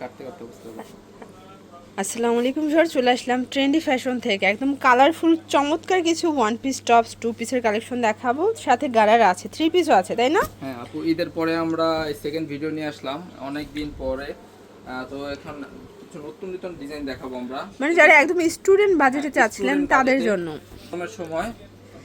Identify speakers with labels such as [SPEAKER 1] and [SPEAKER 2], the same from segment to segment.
[SPEAKER 1] কাটতে কাটতে বুঝতে পারবো।
[SPEAKER 2] আসসালামু আলাইকুম স্যার, চলে আসলাম ট্রেন্ডি ফ্যাশন থেকে। একদম কালারফুল চমৎকার কিছু ওয়ান পিস টপস, টু পিসের কালেকশন দেখাবো। সাথে গারার আছে, থ্রি পিসও আছে, তাই না?
[SPEAKER 1] হ্যাঁ আপু, ঈদের পরে আমরা সেকেন্ড ভিডিও নিয়ে আসলাম অনেক দিন পরে। তো এখন কিছু নতুন নতুন ডিজাইন দেখাবো আমরা,
[SPEAKER 2] মানে যারা একদম স্টুডেন্ট বাজেটে চাচ্ছিলেন
[SPEAKER 1] স্টুডেন্ট
[SPEAKER 2] তাদের
[SPEAKER 1] বাজেটে।
[SPEAKER 2] জন্য।
[SPEAKER 1] তোমার সময়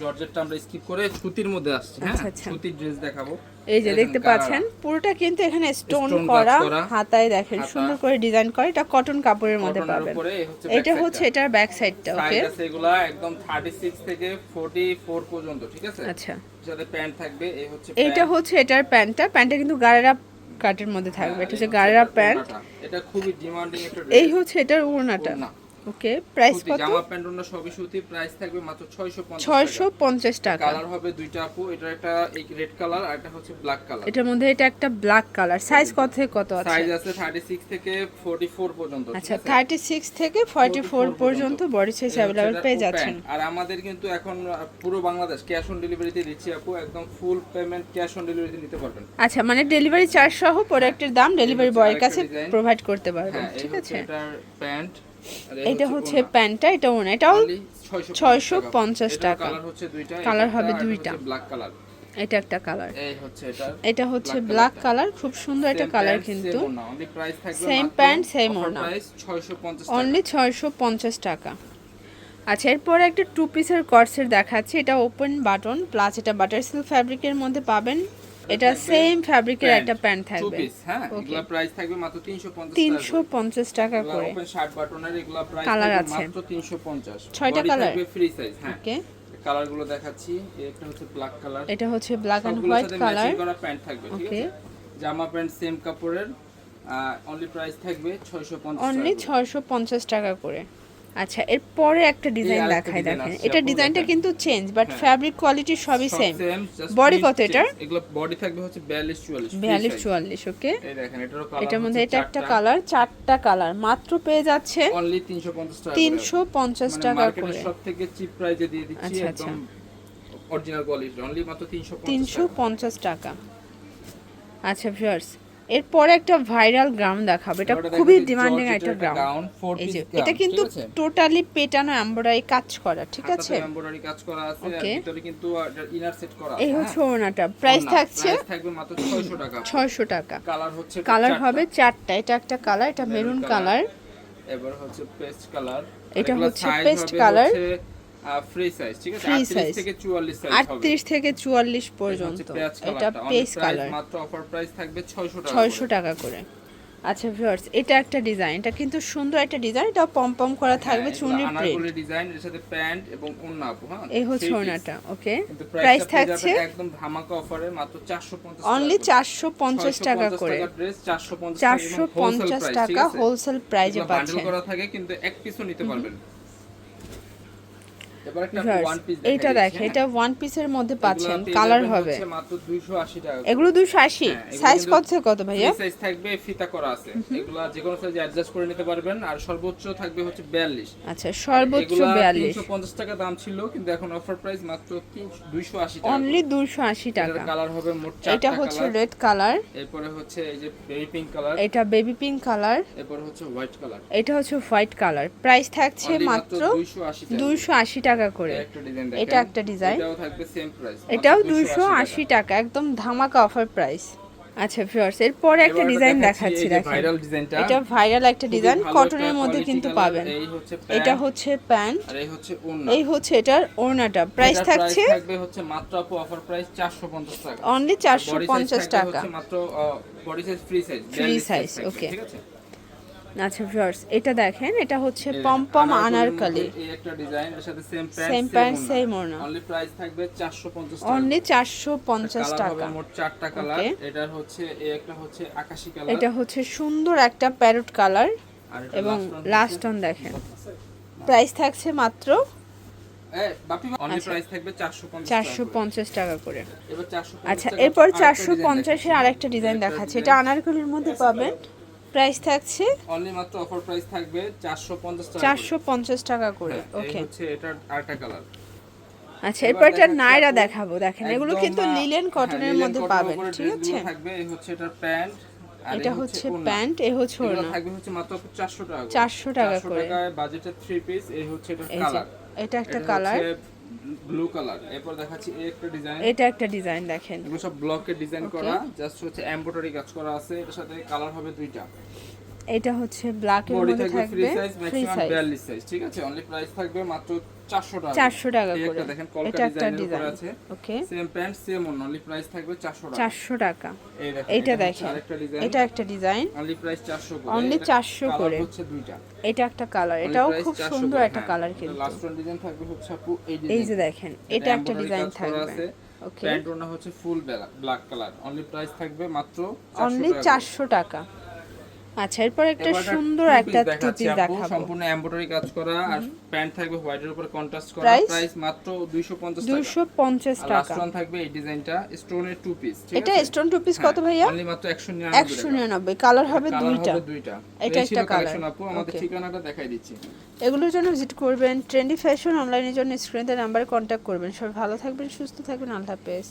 [SPEAKER 1] জর্জেটটা আমরা স্কিপ করে সুতির মধ্যে আসছি। হ্যাঁ,
[SPEAKER 2] আচ্ছা আচ্ছা,
[SPEAKER 1] সুতির ড্রেস দেখাবো।
[SPEAKER 2] এই যে
[SPEAKER 1] দেখেন
[SPEAKER 2] দেখতে
[SPEAKER 1] গাড়া,
[SPEAKER 2] পাচ্ছেন পুরোটা কিন্তু এখানে স্টোন
[SPEAKER 1] স্টোন কাজ
[SPEAKER 2] করা,
[SPEAKER 1] করা,
[SPEAKER 2] হাতায় দেখেন
[SPEAKER 1] হাতা,
[SPEAKER 2] সুন্দর করে ডিজাইন করা। এটা কটন কাপড়ের মধ্যে
[SPEAKER 1] কটনের
[SPEAKER 2] পাবেন।
[SPEAKER 1] উপরে এই হচ্ছে
[SPEAKER 2] এটা
[SPEAKER 1] ব্যাক
[SPEAKER 2] হচ্ছে
[SPEAKER 1] সাইডটা।
[SPEAKER 2] এটার ব্যাক সাইডটা। ওকে,
[SPEAKER 1] সাইজ আছে এগুলা একদম 36 থেকে 44 পর্যন্ত, ঠিক আছে?
[SPEAKER 2] আচ্ছা,
[SPEAKER 1] সাথে প্যান্ট থাকবে, এই হচ্ছে
[SPEAKER 2] এইটা
[SPEAKER 1] প্যান্ট।
[SPEAKER 2] হচ্ছে এটার প্যান্টটা কিন্তু গারারা কাটের মধ্যে থাকবে। এটা হচ্ছে গারারা প্যান্ট।
[SPEAKER 1] এটা খুবই ডিমান্ডিং একটা
[SPEAKER 2] এই
[SPEAKER 1] ড্রেস।
[SPEAKER 2] হচ্ছে এটার ওড়নাটা।
[SPEAKER 1] ওড়না
[SPEAKER 2] ওকে, প্রাইস
[SPEAKER 1] সুতি
[SPEAKER 2] কত?
[SPEAKER 1] জামা প্যান্ট ওড়না সবই সুতি। প্রাইস থাকবে মাত্র 650 টাকা।
[SPEAKER 2] 650 টাকা।
[SPEAKER 1] কালার হবে দুইটা আপু, এটা একটা এই রেড কালার আর একটা হচ্ছে ব্ল্যাক কালার।
[SPEAKER 2] এটার মধ্যে এটা একটা ব্ল্যাক কালার। সাইজ কত থেকে কত আছে?
[SPEAKER 1] সাইজ আছে 36 থেকে 44 পর্যন্ত, ঠিক
[SPEAKER 2] আচ্ছা,
[SPEAKER 1] আছে?
[SPEAKER 2] 36 থেকে 44 পর্যন্ত বডি সাইজ अवेलेबल পেয়ে যাচ্ছেন।
[SPEAKER 1] আর আমাদের কিন্তু এখন পুরো বাংলাদেশ ক্যাশ অন ডেলিভারিতে দিচ্ছি আপু, একদম ফুল পেমেন্ট ক্যাশ অন ডেলিভারিতে নিতে পারবেন।
[SPEAKER 2] আচ্ছা, মানে ডেলিভারি চার্জ সহ প্রোডাক্টের দাম ডেলিভারি বয়ের কাছে প্রোভাইড করতে পারবেন,
[SPEAKER 1] হ্যাঁ,
[SPEAKER 2] ঠিক আছে?
[SPEAKER 1] এটার প্যান্ট আর
[SPEAKER 2] এটা হচ্ছে প্যান্টটা, এটা ওনা, এটাও 650
[SPEAKER 1] 650
[SPEAKER 2] টাকা।
[SPEAKER 1] কালার হচ্ছে দুইটা,
[SPEAKER 2] কালার হবে দুইটা।
[SPEAKER 1] Black colour.
[SPEAKER 2] এটা একটা কালার,
[SPEAKER 1] এই হচ্ছে এটা,
[SPEAKER 2] এটা হচ্ছে ব্ল্যাক কালার। খুব সুন্দর একটা কালার কিন্তু।
[SPEAKER 1] অনলি প্রাইস থাকবে
[SPEAKER 2] সেম
[SPEAKER 1] মাত্র
[SPEAKER 2] প্যান্ট সেম
[SPEAKER 1] অফার
[SPEAKER 2] ওড়না,
[SPEAKER 1] প্রাইস 650 টাকা।
[SPEAKER 2] অনলি 650 টাকা। আচ্ছা, এরপরে একটা টু পিসের কর্সের দেখাচ্ছি। এটা ওপেন বাটন প্লাস এটা বাটার সিল্ক ফ্যাব্রিকের মধ্যে পাবেন। এটা সেম ফ্যাব্রিকের একটা প্যান্ট
[SPEAKER 1] টু
[SPEAKER 2] থাকবে।
[SPEAKER 1] পিস, হ্যাঁ, এগুলা প্রাইস থাকবে মাত্র 350 টাকা।
[SPEAKER 2] 350 টাকা করে।
[SPEAKER 1] ওপেন শার্ট বাটনের এগুলা প্রাইস
[SPEAKER 2] কালার
[SPEAKER 1] থাকবে
[SPEAKER 2] আছে
[SPEAKER 1] মাত্র 350।
[SPEAKER 2] 6টা কালার
[SPEAKER 1] থাকবে ফ্রি সাইজ। হ্যাঁ,
[SPEAKER 2] ওকে,
[SPEAKER 1] কালার গুলো দেখাচ্ছি। একটা হচ্ছে ব্ল্যাক কালার,
[SPEAKER 2] এটা হচ্ছে ব্ল্যাক এন্ড
[SPEAKER 1] সবগুলোর
[SPEAKER 2] হোয়াইট
[SPEAKER 1] সাথে
[SPEAKER 2] কালার।
[SPEAKER 1] ম্যাচিং করা প্যান্ট থাকবে, ঠিক
[SPEAKER 2] ওকে,
[SPEAKER 1] আছে? জামা প্যান্ট সেম কাপড়ের, অনলি প্রাইস থাকবে 650
[SPEAKER 2] অনলি
[SPEAKER 1] টাকা।
[SPEAKER 2] 650 টাকা করে। আচ্ছা, এরপরে একটা ডিজাইন
[SPEAKER 1] আরেকটা
[SPEAKER 2] দেখাই,
[SPEAKER 1] ডিজাইন
[SPEAKER 2] দেখেন
[SPEAKER 1] আসছে
[SPEAKER 2] এটা
[SPEAKER 1] আপু,
[SPEAKER 2] ডিজাইনটা
[SPEAKER 1] দেখেন।
[SPEAKER 2] কিন্তু চেঞ্জ, বাট
[SPEAKER 1] হ্যাঁ।
[SPEAKER 2] ফ্যাব্রিক কোয়ালিটি সবই
[SPEAKER 1] সব
[SPEAKER 2] same.
[SPEAKER 1] Same, just
[SPEAKER 2] body
[SPEAKER 1] print
[SPEAKER 2] কত এটার?
[SPEAKER 1] চেঞ্জ। এগুলো বডি থাকবে হচ্ছে 42 44
[SPEAKER 2] 42 44। ওকে,
[SPEAKER 1] এই দেখেন এটারও কালার
[SPEAKER 2] এটার মধ্যে
[SPEAKER 1] হচ্ছে
[SPEAKER 2] এটা একটা
[SPEAKER 1] চারটা।
[SPEAKER 2] কালার, চারটা কালার মাত্র পেয়ে যাচ্ছে
[SPEAKER 1] অনলি 350 টাকা করে।
[SPEAKER 2] 350
[SPEAKER 1] মানে
[SPEAKER 2] টাকা
[SPEAKER 1] মার্কেটের
[SPEAKER 2] করে।
[SPEAKER 1] সব থেকে চিপ প্রাইসে দিয়ে দিচ্ছি,
[SPEAKER 2] আচ্ছা আচ্ছা,
[SPEAKER 1] একদম অরিজিনাল কোয়ালিটি, অনলি মাত্র 350 টাকা।
[SPEAKER 2] 350 টাকা। আচ্ছা ভিউয়ার্স, এরপরে একটা ভাইরাল গাউন দেখাবো। এটা
[SPEAKER 1] এবারে
[SPEAKER 2] খুবই
[SPEAKER 1] দেখাচ্ছি
[SPEAKER 2] ডিমান্ডিং
[SPEAKER 1] জর্জেটের
[SPEAKER 2] একটা গাউন।
[SPEAKER 1] ফোর
[SPEAKER 2] এই
[SPEAKER 1] পিস
[SPEAKER 2] যে
[SPEAKER 1] গাউন,
[SPEAKER 2] এটা কিন্তু
[SPEAKER 1] ঠিক আছে?
[SPEAKER 2] টোটালি পেটানো এমব্রয়ডারি কাজ করা, ঠিক আছে?
[SPEAKER 1] হাতাতে এমব্রয়ডারি কাজ করা আছে, আর
[SPEAKER 2] ওকে,
[SPEAKER 1] ভিতরে কিন্তু ইনার সেট করা
[SPEAKER 2] এই
[SPEAKER 1] আছে।
[SPEAKER 2] হচ্ছে
[SPEAKER 1] হ্যাঁ,
[SPEAKER 2] ওড়নাটা। প্রাইস
[SPEAKER 1] ওড়না,
[SPEAKER 2] থাকছে
[SPEAKER 1] প্রাইস থাকবে মাত্র 600 টাকা।
[SPEAKER 2] 600 টাকা।
[SPEAKER 1] কালার হচ্ছে
[SPEAKER 2] কালার
[SPEAKER 1] চারটা।
[SPEAKER 2] হবে চারটা। এটা একটা কালার, এটা মেরুন কালার,
[SPEAKER 1] এবার হচ্ছে পেস্ট কালার,
[SPEAKER 2] এটা হচ্ছে পেস্ট কালার,
[SPEAKER 1] ফ্রি সাইজ, ঠিক আছে?
[SPEAKER 2] ফ্রি
[SPEAKER 1] 38
[SPEAKER 2] সাইজ,
[SPEAKER 1] থেকে 44 সাইজ হবে।
[SPEAKER 2] 38 থেকে 44 পর্যন্ত। এটা পেস্ট কালার,
[SPEAKER 1] মাত্র অফার প্রাইস থাকবে 600 টাকা।
[SPEAKER 2] 600 টাকা করে। আচ্ছা ভিউয়ার্স, এটা একটা ডিজাইন, এটা কিন্তু সুন্দর একটা ডিজাইন। এটা পম পম করা থাকবে, চুনরি প্রিন্ট।
[SPEAKER 1] আনারকলি ডিজাইন, এর সাথে প্যান্ট এবং ওড়না আপু। হ্যাঁ,
[SPEAKER 2] এই হচ্ছে
[SPEAKER 1] three piece।
[SPEAKER 2] ওড়নাটা। ওকে,
[SPEAKER 1] কিন্তু
[SPEAKER 2] প্রাইস
[SPEAKER 1] প্রাইসটা
[SPEAKER 2] থাকছে
[SPEAKER 1] একদম ধামাকা অফারে মাত্র 450
[SPEAKER 2] অনলি
[SPEAKER 1] টাকা।
[SPEAKER 2] 450 টাকা করে।
[SPEAKER 1] ড্রেস 450
[SPEAKER 2] 450 টাকা হোলসেল প্রাইজে
[SPEAKER 1] বান্ডেল
[SPEAKER 2] পাচ্ছেন।
[SPEAKER 1] করা থাকে, কিন্তু এক পিসও নিতে পারবেন। এবার একটা
[SPEAKER 2] ভিউয়ার্স,
[SPEAKER 1] ওয়ান পিস
[SPEAKER 2] এটা দেখেন, এটা ওয়ান পিসের মধ্যে পাচ্ছেন, কালার হবে।
[SPEAKER 1] মাত্র 280 টাকা।
[SPEAKER 2] এগুলো 280। সাইজ কত থেকে কত ভাইয়া?
[SPEAKER 1] সাইজ থাকবে, ফিতা করা আছে। এগুলা যে কোনো সাইজে অ্যাডজাস্ট করে নিতে পারবেন, আর সর্বোচ্চ থাকবে হচ্ছে 42।
[SPEAKER 2] আচ্ছা, সর্বোচ্চ
[SPEAKER 1] এগুলা
[SPEAKER 2] 42।
[SPEAKER 1] 350 টাকা দাম ছিল, কিন্তু এখন অফার প্রাইস মাত্র 280 টাকা।
[SPEAKER 2] অনলি 280 টাকা।
[SPEAKER 1] কালার হবে মোট 4টা।
[SPEAKER 2] এটা হচ্ছে রেড কালার,
[SPEAKER 1] এরপরে হচ্ছে এই যে বেবি পিঙ্ক কালার,
[SPEAKER 2] এটা বেবি পিঙ্ক কালার,
[SPEAKER 1] এরপরে হচ্ছে হোয়াইট কালার,
[SPEAKER 2] এটা হচ্ছে হোয়াইট কালার। প্রাইস থাকছে মাত্র
[SPEAKER 1] 280 টাকা।
[SPEAKER 2] 280 টাকা করে।
[SPEAKER 1] একটা ডিজাইন দেখেন,
[SPEAKER 2] এটা একটা ডিজাইন,
[SPEAKER 1] এটাও থাকবে সেম প্রাইস,
[SPEAKER 2] এটাও 280 টাকা, একদম ধামাকা অফার প্রাইস। আচ্ছা ভিউয়ার্স, এরপরে একটা ডিজাইন দেখাচ্ছি, দেখেন
[SPEAKER 1] ভাইরাল ডিজাইনটা।
[SPEAKER 2] এটা ভাইরাল একটা ডিজাইন, কটনের মধ্যে কিন্তু পাবেন।
[SPEAKER 1] এই হচ্ছে
[SPEAKER 2] এটা হচ্ছে প্যান্ট,
[SPEAKER 1] আর এই হচ্ছে ওড়না।
[SPEAKER 2] এই হচ্ছে এটার ওড়নাটা। প্রাইস থাকছে
[SPEAKER 1] থাকবে হচ্ছে মাত্র আপু অফার প্রাইস 450 টাকা।
[SPEAKER 2] অনলি 450 টাকা।
[SPEAKER 1] হচ্ছে মাত্র body size free size,
[SPEAKER 2] free size. Okay,
[SPEAKER 1] ঠিক আছে?
[SPEAKER 2] আচ্ছা ভিউয়ার্স, এটা দেখেন, এটা হচ্ছে পমপম আনারকলি,
[SPEAKER 1] এই একটা ডিজাইন, এর সাথে সেম
[SPEAKER 2] সেম প্যান্ট সেম ওড়না।
[SPEAKER 1] অনলি প্রাইস থাকবে 450 টাকা।
[SPEAKER 2] অনলি 450
[SPEAKER 1] কালার
[SPEAKER 2] টাকা।
[SPEAKER 1] হবে মোট 4টা কালার। এটার হচ্ছে এই একটা হচ্ছে আকাশী কালার,
[SPEAKER 2] এটা হচ্ছে সুন্দর একটা প্যারট কালার,
[SPEAKER 1] আর এটা
[SPEAKER 2] এবং
[SPEAKER 1] লাস্ট
[SPEAKER 2] লাস্ট অন দেখেন। প্রাইস থাকছে মাত্র
[SPEAKER 1] বাপি অনলি প্রাইস থাকবে
[SPEAKER 2] 450 টাকা করে।
[SPEAKER 1] এবার 450
[SPEAKER 2] আচ্ছা, এরপর 450 এর আরেকটা ডিজাইন দেখাচ্ছে, এটা আনারকলির মধ্যে পাবেন। প্রাইস থাকছে
[SPEAKER 1] অনলি মাত্র অফার প্রাইস থাকবে 450 টাকা।
[SPEAKER 2] 450 টাকা করে। ওকে,
[SPEAKER 1] এই হচ্ছে এটার আরেকটা কালার।
[SPEAKER 2] আচ্ছা, এরপর একটা নায়রা দেখাবো, দেখেন এগুলো কিন্তু লিলেন কটনের মধ্যে পাবেন, ঠিক আছে?
[SPEAKER 1] থাকবে এই হচ্ছে এটার প্যান্ট, আর
[SPEAKER 2] এটা
[SPEAKER 1] এই
[SPEAKER 2] হচ্ছে
[SPEAKER 1] ওড়না।
[SPEAKER 2] প্যান্ট, এ হচ্ছে
[SPEAKER 1] এগুলো
[SPEAKER 2] ওড়না।
[SPEAKER 1] থাকবে হচ্ছে মাত্র 400 টাকা করে।
[SPEAKER 2] 400 টাকা
[SPEAKER 1] 400
[SPEAKER 2] করে।
[SPEAKER 1] টাকায় বাজেটের 3 পিস। এই হচ্ছে এটা
[SPEAKER 2] এই যে
[SPEAKER 1] কালার।
[SPEAKER 2] এটা একটা কালার,
[SPEAKER 1] ব্লু কালার। এরপর দেখাচ্ছি এই একটা ডিজাইন।
[SPEAKER 2] এটা একটা ডিজাইন দেখেন।
[SPEAKER 1] এগুলো সব ব্লকের ডিজাইন
[SPEAKER 2] Okay.
[SPEAKER 1] করা, জাস্ট হচ্ছে এমব্রয়ডারি কাজ করা আছে। এটার সাথে কালার হবে দুইটা।
[SPEAKER 2] এটা হচ্ছে ব্ল্যাকের
[SPEAKER 1] বডি
[SPEAKER 2] মধ্যে
[SPEAKER 1] থাকবে ফ্রি
[SPEAKER 2] থাকবে,
[SPEAKER 1] size,
[SPEAKER 2] free
[SPEAKER 1] maximum
[SPEAKER 2] size,
[SPEAKER 1] 42 size, ঠিক আছে। অনলি প্রাইস থাকবে মাত্র 400 টাকা।
[SPEAKER 2] 400 টাকা
[SPEAKER 1] এই
[SPEAKER 2] করে।
[SPEAKER 1] একটা দেখেন কলকা
[SPEAKER 2] এটা একটা
[SPEAKER 1] ডিজাইনের উপরে
[SPEAKER 2] ডিজাইন,
[SPEAKER 1] আছে।
[SPEAKER 2] ওকে,
[SPEAKER 1] সেম প্যান্ট সেম ওড়না, অনলি প্রাইস থাকবে 400 টাকা।
[SPEAKER 2] 400 টাকা।
[SPEAKER 1] এই দেখেন
[SPEAKER 2] এটা
[SPEAKER 1] হচ্ছে
[SPEAKER 2] দেখেন,
[SPEAKER 1] আরেকটা ডিজাইন।
[SPEAKER 2] এটা একটা ডিজাইন,
[SPEAKER 1] অনলি প্রাইস 400 করে।
[SPEAKER 2] অনলি
[SPEAKER 1] এটা
[SPEAKER 2] 400
[SPEAKER 1] কালার
[SPEAKER 2] করে।
[SPEAKER 1] হচ্ছে দুইটা।
[SPEAKER 2] এটা একটা কালার,
[SPEAKER 1] Only
[SPEAKER 2] এটাও
[SPEAKER 1] price
[SPEAKER 2] খুব
[SPEAKER 1] 400
[SPEAKER 2] সুন্দর
[SPEAKER 1] করে,
[SPEAKER 2] একটা
[SPEAKER 1] হ্যাঁ।
[SPEAKER 2] কালার
[SPEAKER 1] এটা
[SPEAKER 2] কিন্তু।
[SPEAKER 1] লাস্ট ওয়ান ডিজাইন থাকবে হচ্ছে আপু এই
[SPEAKER 2] এই
[SPEAKER 1] ডিজাইন।
[SPEAKER 2] যে দেখেন, এটা একটা
[SPEAKER 1] embroidery
[SPEAKER 2] ডিজাইন
[SPEAKER 1] কাজ করা
[SPEAKER 2] থাকবে,
[SPEAKER 1] আছে।
[SPEAKER 2] ওকে,
[SPEAKER 1] প্যান্ট ওড়না হচ্ছে full black colour. Only price থাকবে মাত্র 400
[SPEAKER 2] অনলি
[SPEAKER 1] টাকা।
[SPEAKER 2] 400 টাকা। আচ্ছা, এরপর একটা
[SPEAKER 1] এবার
[SPEAKER 2] সুন্দর
[SPEAKER 1] two
[SPEAKER 2] একটা
[SPEAKER 1] piece
[SPEAKER 2] টু
[SPEAKER 1] দেখাচ্ছি
[SPEAKER 2] পিস
[SPEAKER 1] আপু,
[SPEAKER 2] দেখাবো।
[SPEAKER 1] সম্পূর্ণ এমব্রয়ডারি কাজ করা আর প্যান্ট থাকবে হোয়াইটের উপরে কন্ট্রাস্ট করা।
[SPEAKER 2] Price?
[SPEAKER 1] প্রাইস মাত্র 250 টাকা।
[SPEAKER 2] 250
[SPEAKER 1] আর লাস্ট
[SPEAKER 2] টাকা।
[SPEAKER 1] ওয়ান থাকবে এই ডিজাইনটা স্টোনের টু পিস, ঠিক
[SPEAKER 2] এটা
[SPEAKER 1] আছে।
[SPEAKER 2] স্টোন টু পিস কত ভাইয়া?
[SPEAKER 1] অনলি মাত্র 199 টাকা।
[SPEAKER 2] 199, কালার হবে
[SPEAKER 1] কালার
[SPEAKER 2] দুইটা।
[SPEAKER 1] হবে দুইটা।
[SPEAKER 2] এটা
[SPEAKER 1] এই ছিল
[SPEAKER 2] একটা কালার,
[SPEAKER 1] কালেকশন আপু, আমাদের
[SPEAKER 2] ওকে।
[SPEAKER 1] ঠিকানাটা দেখাই দিচ্ছি।
[SPEAKER 2] এগুলোর জন্য ভিজিট করবেন ট্রেন্ডি ফ্যাশন অনলাইনের জন্য স্ক্রিনে নাম্বারে কন্ট্যাক্ট করবেন। সবাই ভালো থাকবেন, সুস্থ থাকবেন, আল্লাহ হাফেজ।